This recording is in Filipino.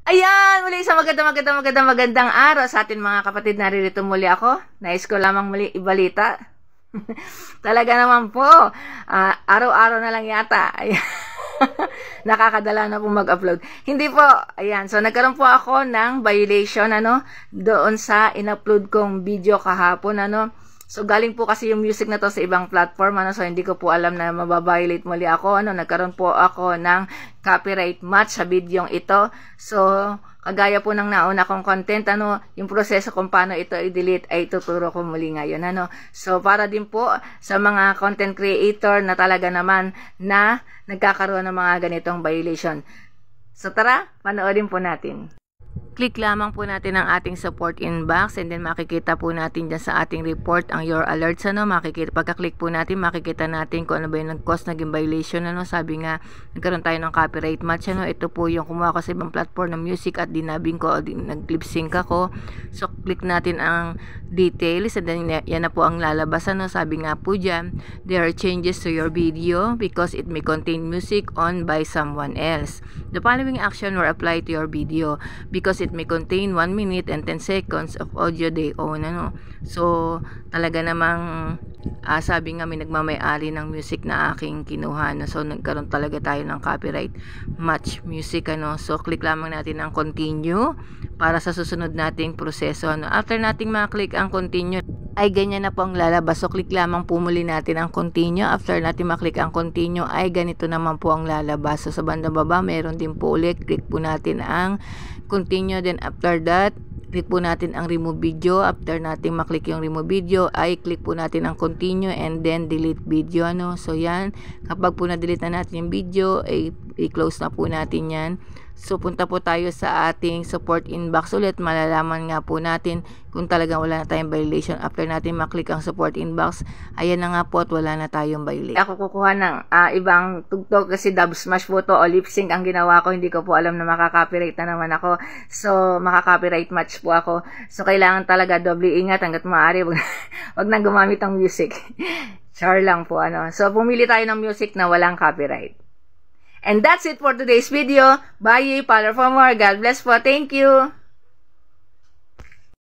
Ayan, muli sa magandang araw sa atin mga kapatid. Naririto muli ako. Nais ko lamang muli ibalita. Talaga naman po, araw-araw na lang yata. Ayan. Nakakadala na po mag-upload. Hindi po, ayan. So, nagkaroon po ako ng violation, doon sa in-upload kong video kahapon, So, galing po kasi yung music na to sa ibang platform, So, hindi ko po alam na mababiolate muli ako, Nagkaroon po ako ng copyright match sa videong ito. So, kagaya po ng nauna kong content, yung proseso kung paano ito i-delete ay tuturo ko muli ngayon, So, para din po sa mga content creator na talaga naman na nagkakaroon ng mga ganitong violation. So, tara, panoorin po natin. Click lamang po natin ang ating support inbox and then makikita po natin dyan sa ating report ang your alerts, pagka-click po natin, makikita natin kung ano ba yung nag-cause naging violation, Sabi nga, nagkaroon tayo ng copyright match, Ito po yung kumuha ko sa ibang platform ng music at dinabing ko o nag-lip sync ako. So, click natin ang details and then yan na po ang lalabas, Sabi nga po dyan, there are changes to your video because it may contain music owned by someone else. The following action were applied to your video because it may contain 1 minute and 10 seconds of audio they own, So, talaga namang sabi nga may nagmamay-ari ng music na aking kinuha, So, nagkaroon talaga tayo ng copyright match music, So, click lamang natin ang continue para sa susunod nating proseso, After nating ma-click ang continue, ay ganyan na po ang lalabas. So, click lamang po muli natin ang continue. After natin maklik ang continue, ay ganito naman po ang lalabas. So, sa bandang baba, meron din po ulit. Click po natin ang continue. Then, after that, click po natin ang remove video. After natin maklik yung remove video, ay click po natin ang continue and then delete video, So, yan. Kapag po na-delete na natin yung video, ay i-close na po natin yan. So, punta po tayo sa ating support inbox ulit. Malalaman nga po natin kung talagang wala na tayong violation. After natin maklik ang support inbox, ayan na nga po at wala na tayong violation. Ako kukuha ng ibang tugtog kasi dub smash po to o lip sync ang ginawa ko. Hindi ko po alam na makaka-copyright na naman ako. So, makaka-copyright match po ako. So, kailangan talaga doble ingat hanggat maaari. Wag nang gumamit ng music. Char lang po, So, pumili tayo ng music na walang copyright. And that's it for today's video. Bye, follow for more. God bless po. Thank you.